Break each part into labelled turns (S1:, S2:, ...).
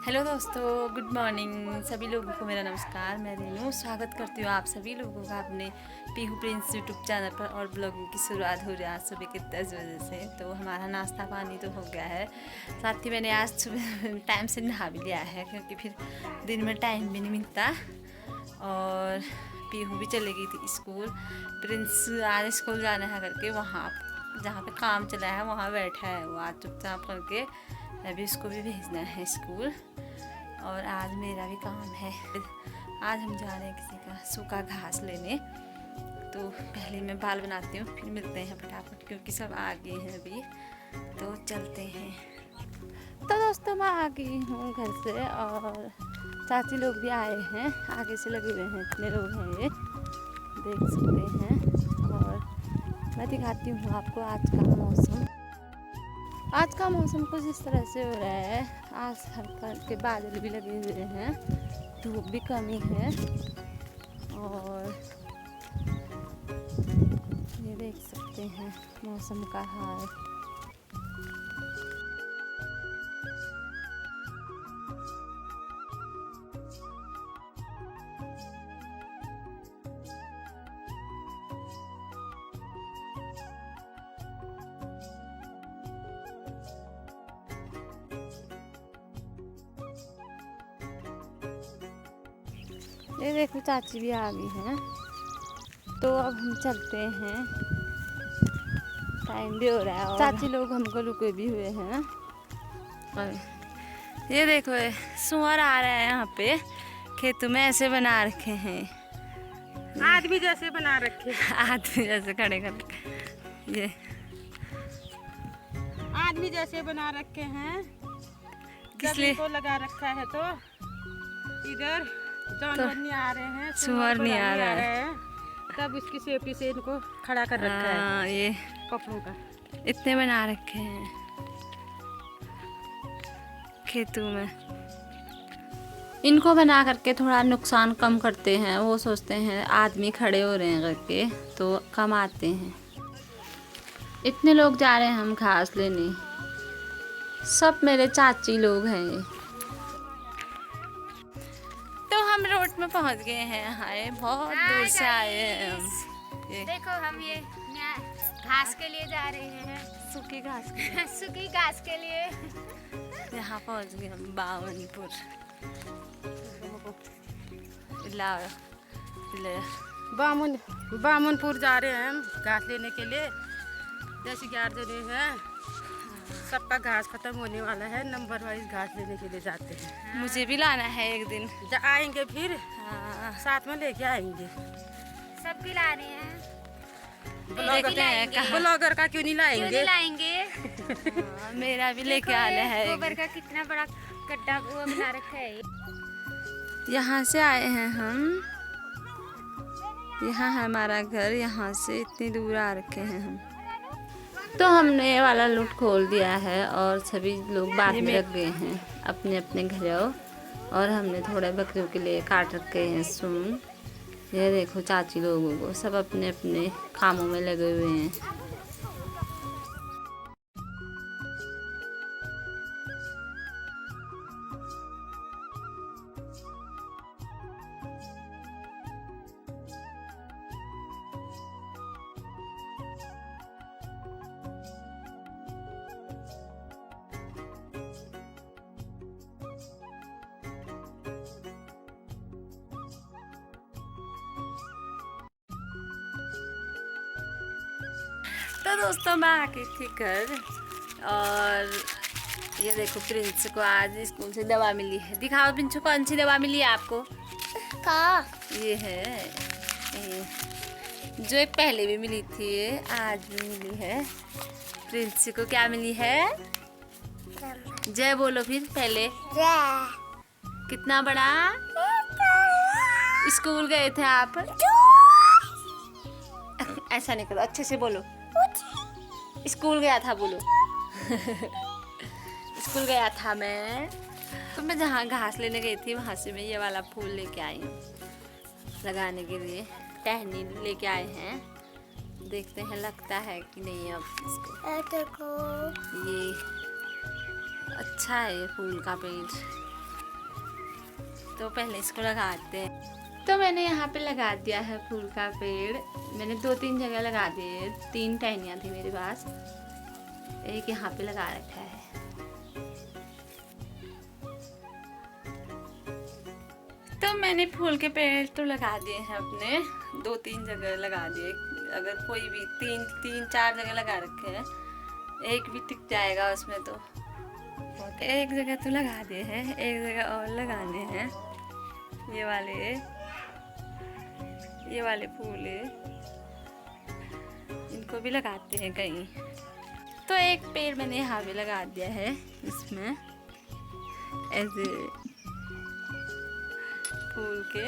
S1: Hello दोस्तों, good morning सभी लोगों को। मेरा नमस्कार। मैं रेनू स्वागत करती हूँ आप सभी लोगों का अपने पीहू प्रिंस यूट्यूब चैनल पर। और ब्लॉगिंग की शुरुआत हो रही है आज सुबह के 10 बजे से। तो हमारा नाश्ता पानी तो हो गया है, साथ ही मैंने आज सुबह टाइम से नहा भी लिया है क्योंकि फिर दिन में टाइम भी नहीं मिलता। और पीहू भी चली गई थी स्कूल। प्रिंस आज स्कूल जाना है करके वहाँ जहाँ पे काम चला है वहाँ बैठा है वो, आज चुपचाप करके अभी उसको भी भेजना है स्कूल। और आज मेरा भी काम है। आज हम जा रहे हैं किसी का सूखा घास लेने। तो पहले मैं बाल बनाती हूँ, फिर मिलते हैं फटाफट क्योंकि सब आ गए हैं अभी। तो चलते हैं। तो दोस्तों मैं आ गई हूँ घर से और चाची लोग भी आए हैं, आगे से लगे हुए हैं, इतने लोग हैं ये देख सकते हैं। और मैं दिखाती हूँ आपको आज का मौसम। आज का मौसम कुछ इस तरह से हो रहा है। आज हल्का के बादल भी लगे हुए हैं, धूप भी कमी है। और ये देख सकते हैं मौसम का हाल। ये देखो चाची भी आ गई हैं। तो अब हम चलते हैं, टाइम भी हो रहा है और चाची लोग हमको रुके भी हुए हैं। और ये देखो सुअर आ रहा है यहाँ पे, खेतों में ऐसे बना रखे हैं,
S2: आदमी जैसे बना रखे
S1: आदमी जैसे खड़े कर। ये
S2: आदमी जैसे बना रखे हैं।
S1: किस लिए?
S2: को लगा रखा है तो इधर जानवर नहीं आ रहे हैं,
S1: सुअर नहीं आ रहा है।
S2: तब इसकी सेफ्टी से इनको खड़ा कर रखा है
S1: ये
S2: कपड़ों का।
S1: इतने बना रखे हैं खेतों में। इनको बना करके थोड़ा नुकसान कम करते हैं। वो सोचते हैं आदमी खड़े हो रहे हैं करके तो कम आते हैं। इतने लोग जा रहे हैं हम घास लेने, सब मेरे चाची लोग हैं ये। तो हम रोड में पहुंच गए हैं। हाय बहुत दूर से आए हैं हम। ये
S3: देखो हम ये घास के लिए जा रहे हैं,
S1: सूखी घास
S3: सूखी घास के लिए।
S1: यहाँ पहुंच गए हम बावनपुर।
S2: बामनपुर जा रहे हैं हम घास लेने के लिए। 10-11 जने हैं, सबका घास खत्म होने वाला है। नंबर वाइज घास लेने के लिए जाते हैं।
S1: मुझे भी लाना है एक दिन।
S2: आएंगे फिर साथ में लेके आएंगे।
S3: सबकी ला रहे हैं।
S1: देखते हैं कहाँ।
S2: ब्लॉगर का क्यों नहीं
S3: क्यों नहीं
S2: लाएंगे?
S3: लाएंगे?
S1: मेरा भी लेके आना है।
S3: गोबर का कितना बड़ा गड्ढा वो बना रखा है।
S1: यहाँ से आए हैं हम, यहाँ है हमारा घर। यहाँ से इतनी दूर आ रखे हैं हम। तो हमने ये वाला लूट खोल दिया है और सभी लोग बाद में रख गए हैं अपने अपने घरों। और हमने थोड़े बकरियों के लिए काट रखे हैं सुन। ये देखो चाची लोगों को, सब अपने अपने कामों में लगे हुए हैं। तो दोस्तों मैं आ गई थी घर और ये देखो प्रिंस को आज स्कूल से दवा मिली है। दिखाओ प्रिंस, कौन सी दवा मिली है आपको? ये है ये, जो एक पहले भी मिली थी ये आज भी मिली है। प्रिंस को क्या मिली है? जय बोलो फिर पहले। कितना बड़ा स्कूल गए थे आप? ऐसा नहीं करो, अच्छे से बोलो। स्कूल गया था बोलो। स्कूल गया था मैं। तो मैं जहाँ घास लेने गई थी वहाँ से मैं ये वाला फूल लेके आई हूँ लगाने के लिए। टहनी लेके आए हैं, देखते हैं लगता है कि नहीं। अब इसको
S3: देखो
S1: ये अच्छा है ये फूल का पेड़। तो पहले इसको लगाते हैं। तो मैंने यहाँ पे लगा दिया है फूल का पेड़। मैंने 2-3 जगह लगा दिए, 3 टहनियाँ थी मेरे पास, एक यहाँ पे लगा रखा है। तो मैंने फूल के पेड़ तो लगा दिए हैं अपने, 2-3 जगह लगा दिए। अगर कोई भी 3-4 जगह लगा रखे हैं, एक भी टिक जाएगा उसमें। तो एक जगह तो लगा दिए हैं, एक जगह और लगाने हैं। ये वाले फूल है, इनको भी लगाते हैं कहीं। तो एक पेड़ मैंने यहाँ भी लगा दिया है, इसमें ऐसे फूल के।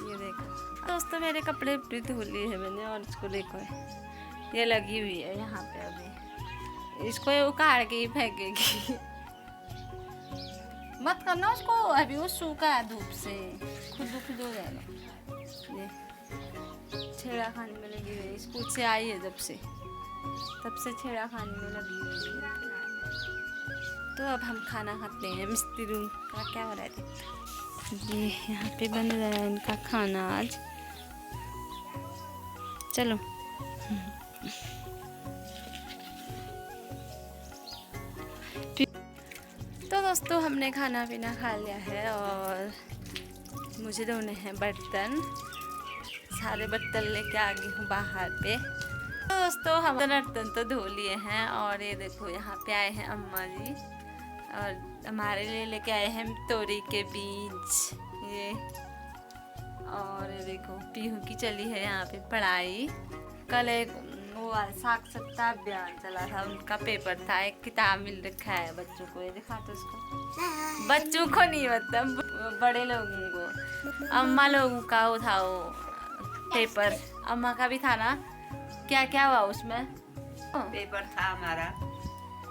S1: ये देखो दोस्तों, मेरे कपड़े भी धो लिए हैं मैंने, और इसको देखो ये लगी हुई है यहाँ पे। अभी इसको उखाड़ के ही फेंकेगी। मत करना उसको, अभी वो सूखा है धूप से, खुद हो जाएगा। ये छेड़ा खाने में लगी हुई है, स्कूल से आई है तब से छेड़ा खाने में लगी हुई है। तो अब हम खाना खाते हैं। मिस्त्री रूम का क्या हो रहा है? ये यहाँ पे बन रहा है इनका खाना आज। चलो तो दोस्तों, हमने खाना पीना खा लिया है और मुझे धोने हैं बर्तन। सारे बर्तन लेके आ गई हूँ बाहर पे। तो दोस्तों, हम बर्तन तो धो लिए हैं, और ये देखो यहाँ पे आए हैं अम्मा जी, और हमारे लिए लेके आए हैं तोरी के बीज ये। और ये देखो पीहू की चली है यहाँ पे पढ़ाई। कल एक वो साक्षरता अभियान चला था, उनका पेपर था, एक किताब मिल रखा है बच्चों को। ये दिखा तो उसको, बच्चों को नहीं मतलब बड़े लोगों को, अम्मा लोगों का वो था वो पेपर। अम्मा का भी था ना? क्या क्या हुआ उसमें?
S4: पेपर था हमारा,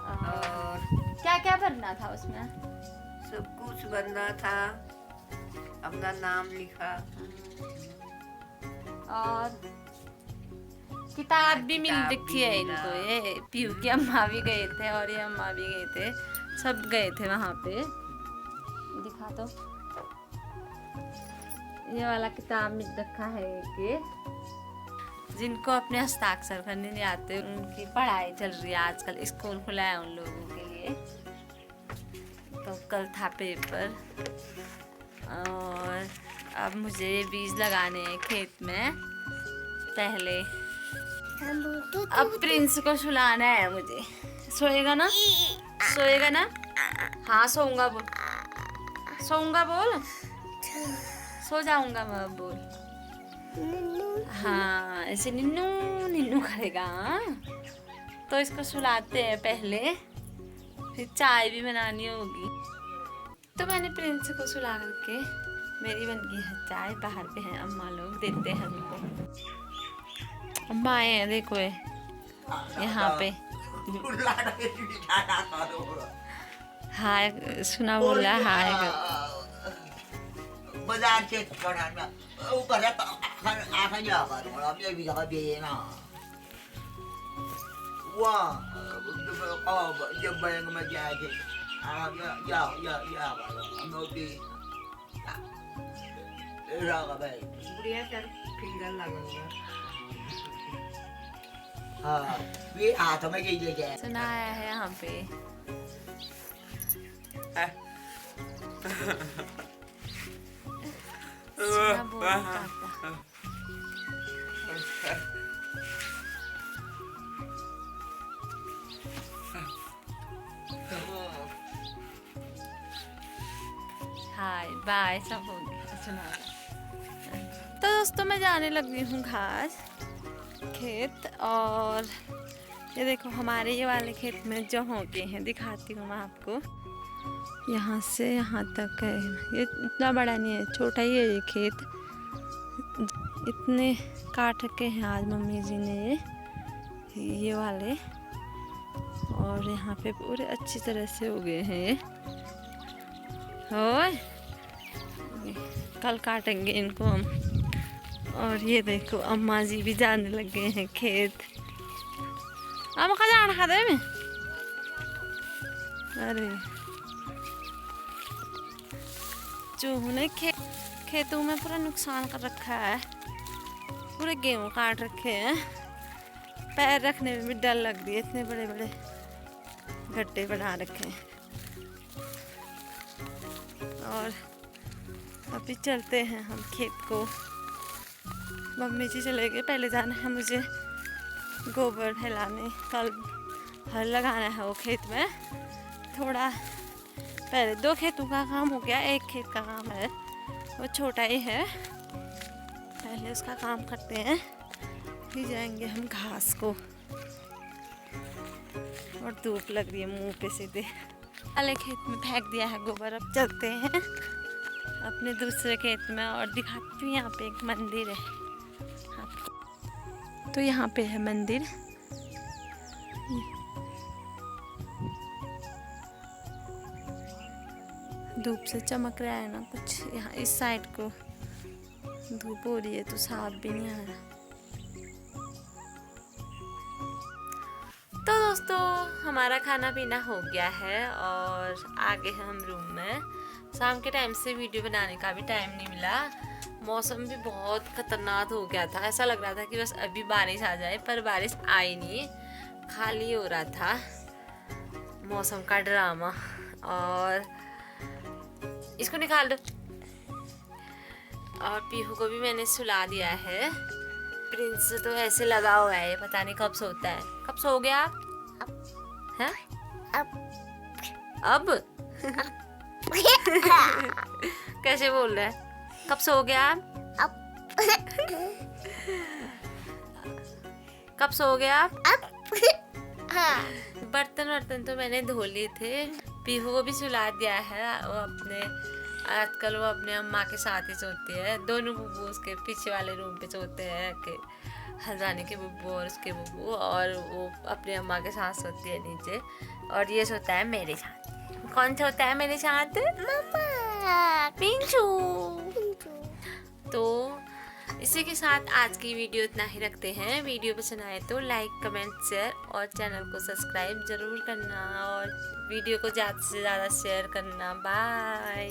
S4: और
S1: क्या क्या भरना था उसमें?
S4: सब कुछ बनना था, अपना नाम लिखा,
S1: और किताब भी मिल रखी है इनको। ये पीहू की अम्मा भी गए थे और ये अम्मा भी गए थे, सब गए थे वहाँ पे। दिखा तो, ये वाला किताब मिल रखा है कि जिनको अपने हस्ताक्षर करने नहीं आते उनकी पढ़ाई चल रही है आजकल। स्कूल खुला है उन लोगों के लिए। तो कल था पेपर, और अब मुझे बीज लगाने हैं खेत में। पहले अब प्रिंस को सुलाना है मुझे। सोएगा ना? सोएगा ना? हाँ सोऊंगा बोल, सोऊंगा बोल, सो जाऊंगा मैं बोल। हाँ ऐसे निन्नू निन्नू करेगा। तो इसको सुलाते हैं पहले, फिर चाय भी बनानी होगी। तो मैंने प्रिंस को सुला करके मेरी बन गई है चाय। बाहर पे हैं अम्मा लोग, देते हैं हमको। अम्मा आए हैं देखो यहाँ पे। हाय सुना बोला हाय।
S5: बाजार से करना ऊपर आखन जा कर और ये भी जगह भी ना वाह जब बैंक में जाए थे या नोटी रहा भाई
S4: बुढ़िया कर फिंगर लगेगा।
S5: हाँ वे हाथ में ये लेके
S1: सुना आया है यहाँ पे। सुना बोल पाता। हाय बाय सब हो गया सुना। तो दोस्तों मैं जाने लगी हूँ घास खेत। और ये देखो हमारे ये वाले खेत में जो हो गए हैं, दिखाती हूँ मैं आपको। यहाँ से यहाँ तक है, ये इतना बड़ा नहीं है, छोटा ही है ये खेत। इतने काट के हैं आज मम्मी जी ने ये वाले, और यहाँ पे पूरे अच्छी तरह से हो गए हैं। और कल काटेंगे इनको हम। और ये देखो अम्मा जी भी जाने लगे हैं खेत। अम्मा का जाना खा दे में। अरे चूहों ने खेतों में पूरा नुकसान कर रखा है, पूरे गेहूँ काट रखे हैं। पैर रखने में भी डर लग रही है, इतने बड़े बड़े गड्ढे बना रखे हैं। और अभी चलते हैं हम खेत को। मम्मी जी चले गए, पहले जाना है मुझे गोबर फैलाने, कल हल लगाना है वो खेत में। थोड़ा पहले 2 खेतों का काम हो गया, 1 खेत का काम है, वो छोटा ही है। पहले उसका काम करते हैं, फिर जाएंगे हम घास को। और धूप लग रही है मुंह पे सीधे। अले खेत में फेंक दिया है गोबर। अब चलते हैं अपने दूसरे खेत में और दिखाती हूँ। यहाँ पे एक मंदिर है आपको, तो यहाँ पे है मंदिर। धूप से चमक रहा है ना कुछ, यहाँ इस साइड को धूप हो रही है तो साफ भी नहीं आ रहा। तो दोस्तों हमारा खाना पीना हो गया है और आगे हम रूम में। शाम के टाइम से वीडियो बनाने का भी टाइम नहीं मिला। मौसम भी बहुत खतरनाक हो गया था, ऐसा लग रहा था कि बस अभी बारिश आ जाए, पर बारिश आई नहीं, खाली हो रहा था मौसम का ड्रामा। और इसको निकाल दो। और पीहू को भी मैंने सुला दिया है। प्रिंस तो ऐसे लगा हुआ है, पता नहीं कब सोता है। कब सो गया आप? हैं? अब कैसे बोल रहा है? कब सो गया आप? कब सो गया आप? बर्तन तो मैंने धो लिए थे। पीहू को भी सुला दिया है। वो आजकल वो अपने अम्मा के साथ ही सोती है। दोनों बुब्बू उसके पीछे वाले रूम पे सोते हैं, कि हजाने के बुब्बू और उसके बुब्बू, और वो अपने अम्मा के साथ सोती है नीचे, और ये सोता है मेरे साथ। कौन सोता है मेरे साथ? मम्मा, पिंचू। तो इसी के साथ आज की वीडियो इतना ही रखते हैं। वीडियो पसंद आए तो लाइक, कमेंट, शेयर और चैनल को सब्सक्राइब जरूर करना और वीडियो को ज़्यादा से ज़्यादा शेयर करना। बाय।